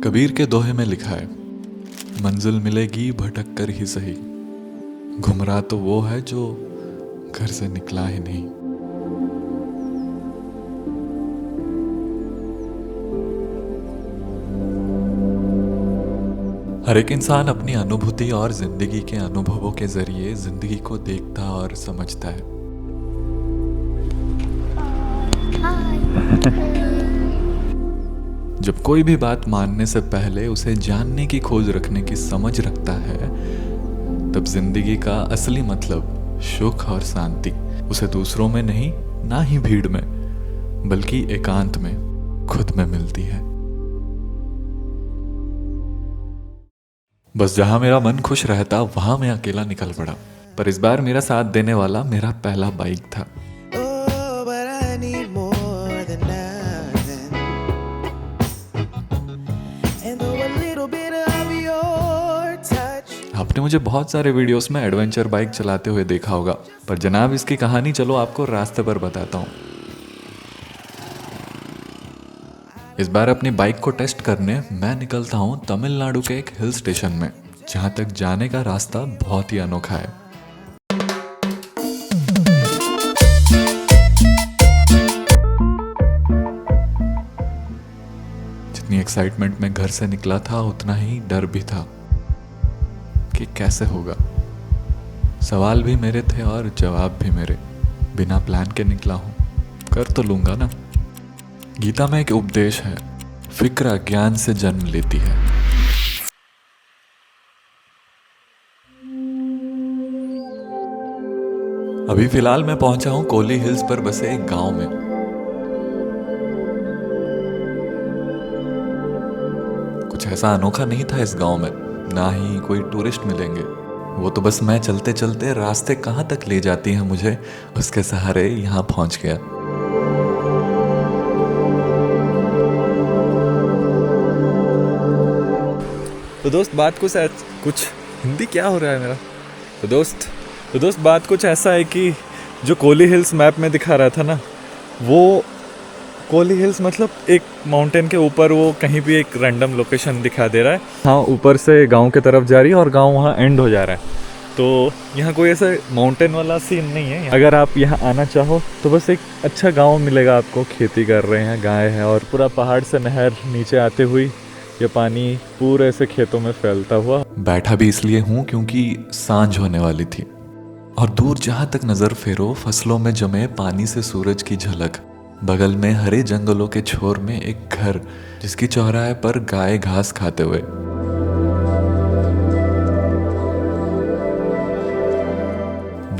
कबीर के दोहे में लिखा है, मंजिल मिलेगी भटक कर ही सही, गुमराह तो वो है जो घर से निकला ही नहीं। हर एक इंसान अपनी अनुभूति और जिंदगी के अनुभवों के जरिए जिंदगी को देखता और समझता है। जब कोई भी बात मानने से पहले उसे जानने की खोज रखने की समझ रखता है, तब जिंदगी का असली मतलब सुख और शांति उसे दूसरों में नहीं, ना ही भीड़ में, बल्कि एकांत में खुद में मिलती है। बस जहां मेरा मन खुश रहता वहां मैं अकेला निकल पड़ा, पर इस बार मेरा साथ देने वाला मेरा पहला बाइक था। आपने मुझे बहुत सारे वीडियोस में एडवेंचर बाइक चलाते हुए देखा होगा, पर जनाब इसकी कहानी चलो आपको रास्ते पर बताता हूँ। इस बार अपनी बाइक को टेस्ट करने मैं निकलता हूँ तमिलनाडु के एक हिल स्टेशन में, जहाँ तक जाने का रास्ता बहुत ही अनोखा है। जितनी एक्साइटमेंट में घर से निकला था, उतना ही डर भी था कि कैसे होगा। सवाल भी मेरे थे और जवाब भी मेरे। बिना प्लान के निकला हूं, कर तो लूंगा ना। गीता में एक उपदेश है, फिक्र अज्ञान से जन्म लेती है। अभी फिलहाल मैं पहुंचा हूं कोली हिल्स पर बसे एक गांव में। कुछ ऐसा अनोखा नहीं था इस गांव में, ना ही कोई टूरिस्ट मिलेंगे। वो तो बस मैं चलते चलते रास्ते कहाँ तक ले जाती हैं मुझे, उसके सहारे यहाँ पहुँच गया। तो दोस्त बात कुछ हिंदी क्या हो रहा है मेरा। तो दोस्त बात कुछ ऐसा है कि जो कोली हिल्स मैप में दिखा रहा था ना, वो कोली हिल्स मतलब एक माउंटेन के ऊपर वो कहीं भी एक रैंडम लोकेशन दिखा दे रहा है। हाँ, ऊपर से गांव के तरफ जा रही है और गांव वहाँ एंड हो जा रहा है। तो यहाँ कोई ऐसा माउंटेन वाला सीन नहीं है। अगर आप यहाँ आना चाहो तो बस एक अच्छा गांव मिलेगा आपको, खेती कर रहे हैं, गाय है और पूरा पहाड़ से नहर नीचे आते हुई ये पानी पूरे से खेतों में फैलता हुआ। बैठा भी इसलिए हूँ क्योंकि सांझ होने वाली थी और दूर जहाँ तक नजर फेरो फसलों में जमे पानी से सूरज की झलक। बगल में हरे जंगलों के छोर में एक घर, जिसकी चौराहे पर गाय घास खाते हुए।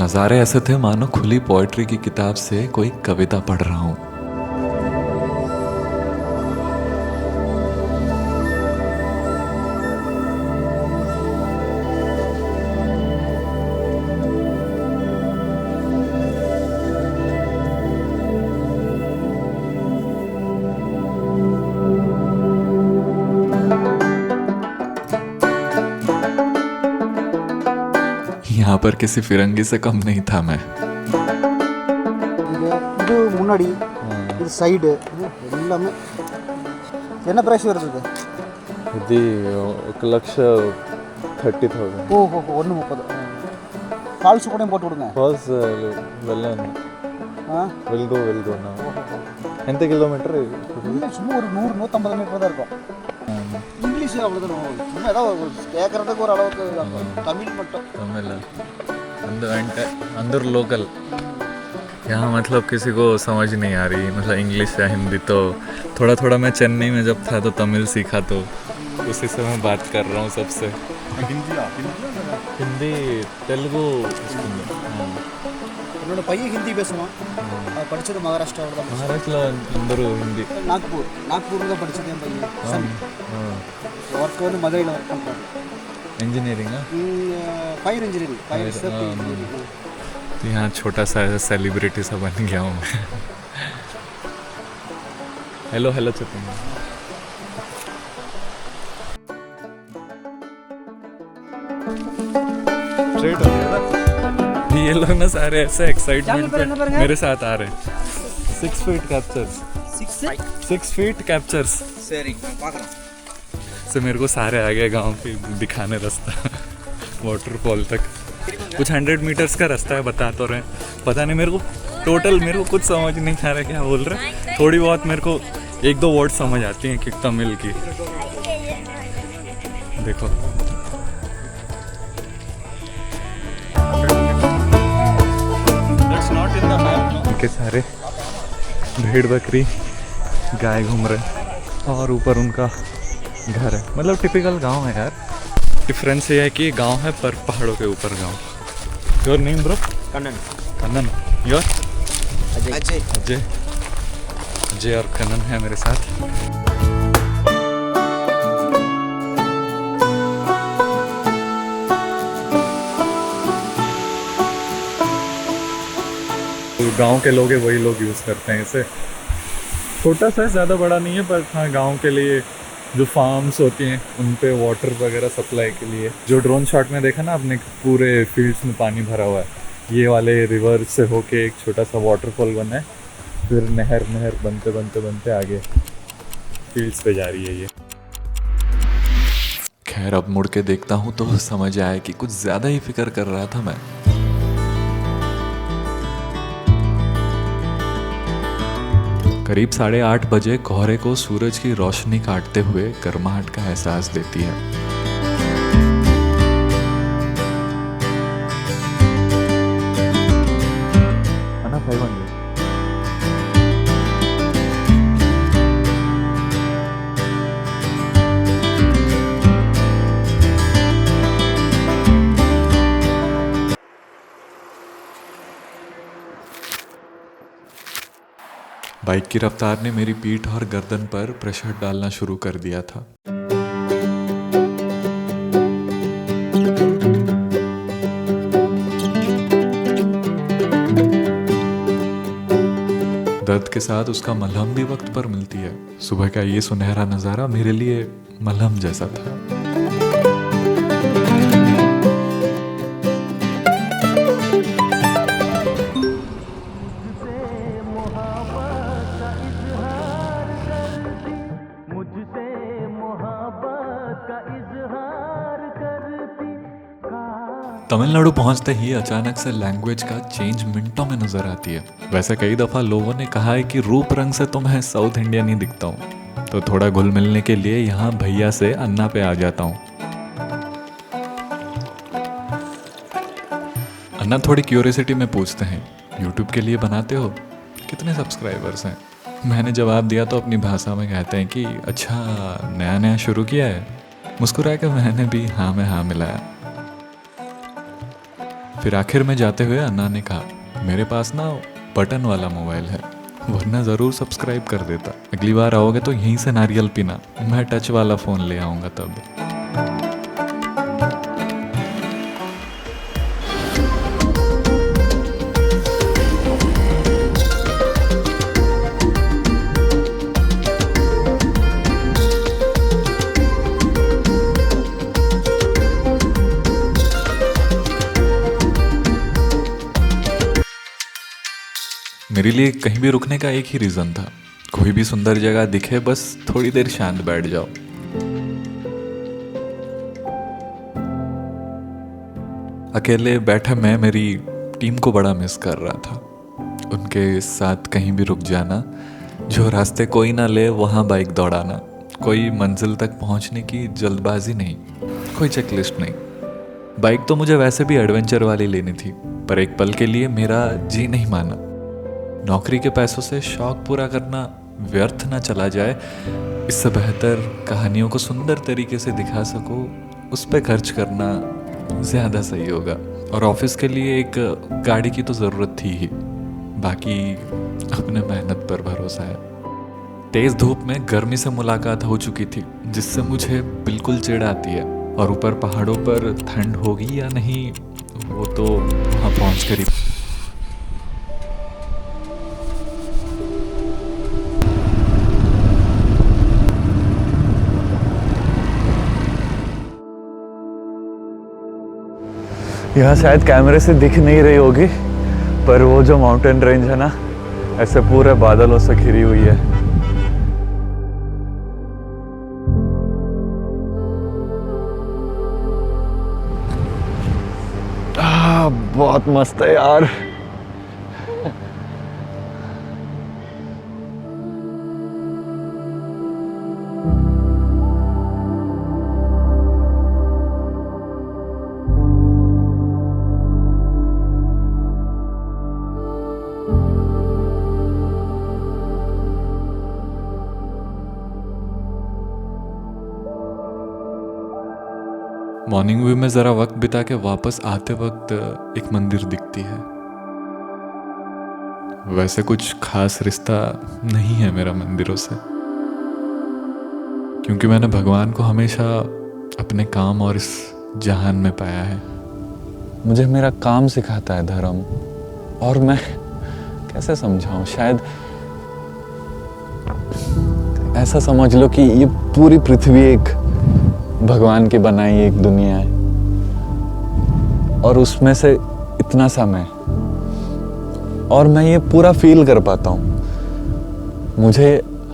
नज़ारे ऐसे थे मानो खुली पोएट्री की किताब से कोई कविता पढ़ रहा हूं। यहाँ पर किसी फिरंगी से कम नहीं था मैं। இது முன்னாடி இது சைடு எல்லாமே என்ன பிரைஸ் வருது? ఇది 1,30,000. ஓஹோ 130. ஃபால்ஸ் கூட போட்டு விடுங்க. ఫాల్స్ వెళ్ళాను. వెళ్గో ఎంత కిలోమీటర్? சும்மா ஒரு 100-150 மீட்டர் தான் இருக்கும். இங்கிலீஷ் அவ்வளோதான், சும்மா ஏதாவது கேட்கறதுக்கு ஒரு அளவுக்கு. தமிழ் மட்டும் तमिल अंदर लोकल। यहाँ मतलब किसी को समझ नहीं आ रही, मतलब इंग्लिश या हिंदी। तो थोड़ा थोड़ा मैं चेन्नई में जब था तो तमिल सीखा, तो उसी से मैं बात कर रहा हूँ सबसे। हिंदी तेलुगु என்னோட பையன் ஹிந்தி பேசுவான். படித்தது மகாராஷ்டிராவில் தான். महाराष्ट्र अंदर हिंदी. நாக்பூரில் தான் படித்தது என் பையன். ஒர்க் வந்து மதுரையில் ஒர்க் பண்ணுறான். Engineering fire engineering, fire safety engineering. तो यहाँ छोटा सा सेलिब्रिटी सा बन गया हूँ मैं। हेलो चतुन। स्ट्रेट हो गया। ये लोग ना सारे ऐसे एक्साइटमेंट पे मेरे साथ आ रहे हैं। 6 feet captures. 6 feet captures. சரி பார்க்கலாம். से मेरे को सारे आ गए गांव के दिखाने रास्ता वाटरफॉल तक। कुछ 100 मीटर्स का रास्ता है, बता तो रहे हैं। पता नहीं मेरे को टोटल मेरे को कुछ समझ नहीं आ रहा क्या बोल रहे हैं। थोड़ी बहुत मेरे को 1-2 वर्ड समझ आती हैं कि तमिल की। देखो के सारे भेड़ बकरी गाय घूम रहे और ऊपर उनका घर है। मतलब टिपिकल गांव है यार। डिफरेंस ये है कि गांव है पर पहाड़ों के ऊपर गांव। Your name bro? Kannan. Kannan. Your? Ajay. Ajay. Ajay और कन्नन है मेरे साथ। गांव के लोग हैं वही लोग यूज़ करते हैं इसे। छोटा सा ज़्यादा बड़ा नहीं है पर हाँ गांव के लिए जो फार्म्स होती हैं उन पे वाटर वगैरह सप्लाई के लिए। जो ड्रोन शॉट में देखा ना आपने, पूरे फील्ड्स में पानी भरा हुआ है। ये वाले रिवर से होके एक छोटा सा वाटरफॉल बना है, फिर नहर बनते बनते बनते आगे फील्ड्स पे जा रही है ये। खैर अब मुड़ के देखता हूँ तो समझ आया कि कुछ ज़्यादा ही फिक्र कर रहा था मैं। करीब 8:30 बजे कोहरे को सूरज की रोशनी काटते हुए गर्माहट का एहसास देती है। बाइक की रफ्तार ने मेरी पीठ और गर्दन पर प्रेशर डालना शुरू कर दिया था। दर्द के साथ उसका मलहम भी वक्त पर मिलती है। सुबह का ये सुनहरा नज़ारा मेरे लिए मलहम जैसा था। तमिलनाडु पहुंचते ही अचानक से लैंग्वेज का चेंज मिनटों में नजर आती है। वैसे कई दफ़ा लोगों ने कहा है कि रूप रंग से तो मैं साउथ इंडियन ही दिखता हूँ, तो थोड़ा घुल मिलने के लिए यहाँ भैया से अन्ना पे आ जाता हूँ। अन्ना थोड़ी क्यूरियोसिटी में पूछते हैं, यूट्यूब के लिए बनाते हो? कितने सब्सक्राइबर्स हैं? मैंने जवाब दिया तो अपनी भाषा में कहते हैं कि अच्छा नया नया शुरू किया है। मुस्कुरा के मैंने भी हाँ में हाँ मिलाया। फिर आखिर में जाते हुए अन्ना ने कहा, मेरे पास ना बटन वाला मोबाइल है, वरना ज़रूर सब्सक्राइब कर देता। अगली बार आओगे तो यहीं से नारियल पीना, मैं टच वाला फ़ोन ले आऊँगा तब। मेरे लिए कहीं भी रुकने का एक ही रीज़न था, कोई भी सुंदर जगह दिखे बस थोड़ी देर शांत बैठ जाओ। अकेले बैठे मैं मेरी टीम को बड़ा मिस कर रहा था। उनके साथ कहीं भी रुक जाना, जो रास्ते कोई ना ले वहाँ बाइक दौड़ाना, कोई मंजिल तक पहुँचने की जल्दबाजी नहीं, कोई चेकलिस्ट नहीं। बाइक तो मुझे वैसे भी एडवेंचर वाली लेनी थी, पर एक पल के लिए मेरा जी नहीं माना। नौकरी के पैसों से शौक पूरा करना व्यर्थ ना चला जाए, इससे बेहतर कहानियों को सुंदर तरीके से दिखा सको उस पर खर्च करना ज़्यादा सही होगा। और ऑफिस के लिए एक गाड़ी की तो ज़रूरत थी ही, बाकी अपने मेहनत पर भरोसा है। तेज़ धूप में गर्मी से मुलाकात हो चुकी थी, जिससे मुझे बिल्कुल चिढ़ आती है। और ऊपर पहाड़ों पर ठंड होगी या नहीं वो तो वहाँ पहुँच कर ही। यहाँ शायद कैमरे से दिख नहीं रही होगी, पर वो जो माउंटेन रेंज है ना, ऐसे पूरे बादलों से घिरी हुई है। बहुत मस्त है यार। मॉर्निंग व्यू में ज़रा वक्त बिता के वापस आते वक्त एक मंदिर दिखती है। वैसे कुछ खास रिश्ता नहीं है मेरा मंदिरों से, क्योंकि मैंने भगवान को हमेशा अपने काम और इस जहान में पाया है। मुझे मेरा काम सिखाता है धर्म, और मैं कैसे समझाऊं, शायद ऐसा समझ लो कि ये पूरी पृथ्वी एक भगवान की बनाई एक दुनिया है, और उसमें से इतना सा मैं, और मैं ये पूरा फील कर पाता हूँ। मुझे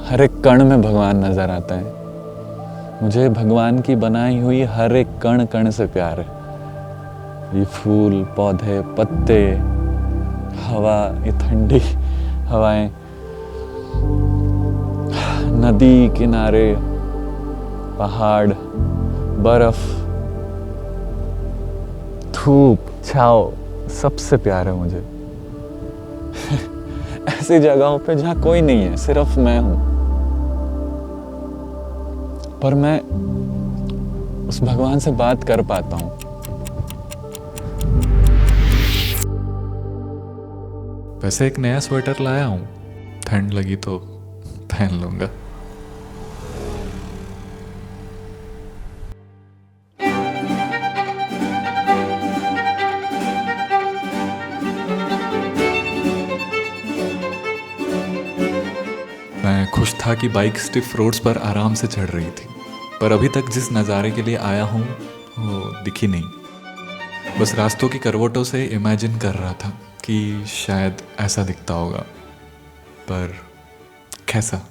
हर एक कण में भगवान नजर आता है। मुझे भगवान की बनाई हुई हर एक कण कण से प्यार है। ये फूल, पौधे, पत्ते, हवा, ये ठंडी हवाएं, नदी किनारे, पहाड़, बर्फ, धूप, छाँव, सबसे प्यार है मुझे। ऐसी जगहों पे जहां कोई नहीं है, सिर्फ मैं हूं, पर मैं उस भगवान से बात कर पाता हूं। वैसे एक नया स्वेटर लाया हूँ, ठंड लगी तो पहन लूंगा। मैं खुश था कि बाइक स्टिफ रोड्स पर आराम से चढ़ रही थी, पर अभी तक जिस नज़ारे के लिए आया हूँ वो दिखी नहीं। बस रास्तों की करवटों से इमेजिन कर रहा था कि शायद ऐसा दिखता होगा, पर कैसा?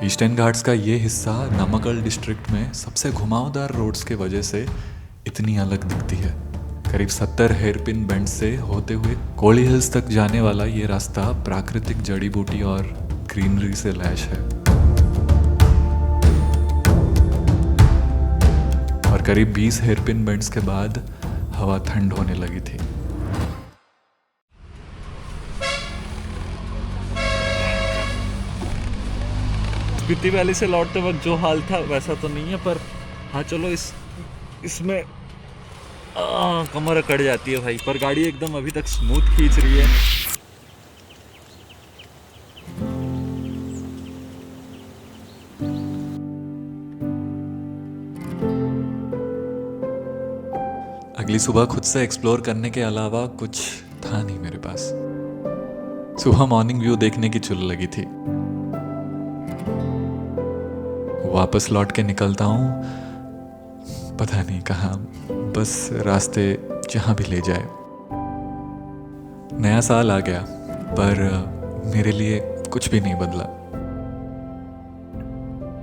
ईस्टर्न घाट्स का ये हिस्सा नामाकल डिस्ट्रिक्ट में सबसे घुमावदार रोड्स के वजह से इतनी अलग दिखती है। करीब 70 हेयरपिन बेंड से होते हुए कोली हिल्स तक जाने वाला ये रास्ता प्राकृतिक जड़ी बूटी और ग्रीनरी से लैश है, और करीब 20 हेयरपिन बेंड्स के बाद हवा ठंड होने लगी थी। स्पीति वैली से लौटते वक्त जो हाल था वैसा तो नहीं है, पर हाँ चलो इसमें कमर अकड़ जाती है भाई, पर गाड़ी एकदम अभी तक स्मूथ खींच रही है। अगली सुबह खुद से एक्सप्लोर करने के अलावा कुछ था नहीं मेरे पास। सुबह मॉर्निंग व्यू देखने की चुल लगी थी। वापस लौट के निकलता हूँ, पता नहीं कहाँ, बस रास्ते जहाँ भी ले जाए। नया साल आ गया, पर मेरे लिए कुछ भी नहीं बदला।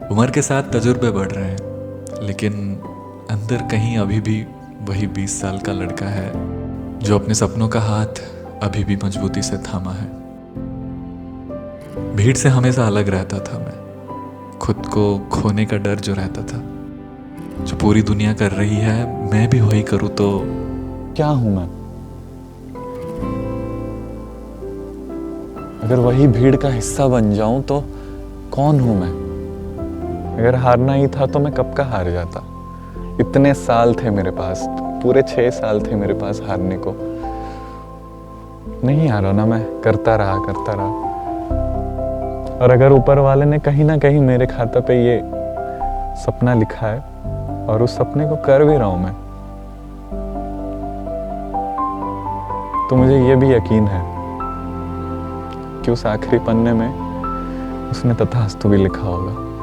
उम्र के साथ तजुर्बे बढ़ रहे हैं, लेकिन अंदर कहीं अभी भी वही 20 साल का लड़का है जो अपने सपनों का हाथ अभी भी मजबूती से थामा है। भीड़ से हमेशा अलग रहता था मैं, खुद को खोने का डर जो रहता था। जो पूरी दुनिया कर रही है मैं भी वही करूँ तो क्या हूं मैं? अगर वही भीड़ का हिस्सा बन जाऊं तो कौन हूं मैं? अगर हारना ही था तो मैं कब का हार जाता। इतने साल थे मेरे पास, पूरे 6 साल थे मेरे पास हारने को। नहीं हारा ना, मैं करता रहा। और अगर ऊपर वाले ने कहीं ना कहीं मेरे खाते पे ये सपना लिखा है और उस सपने को कर भी रहा हूं मैं, तो मुझे ये भी यकीन है कि उस आखिरी पन्ने में उसने तथास्तु भी लिखा होगा।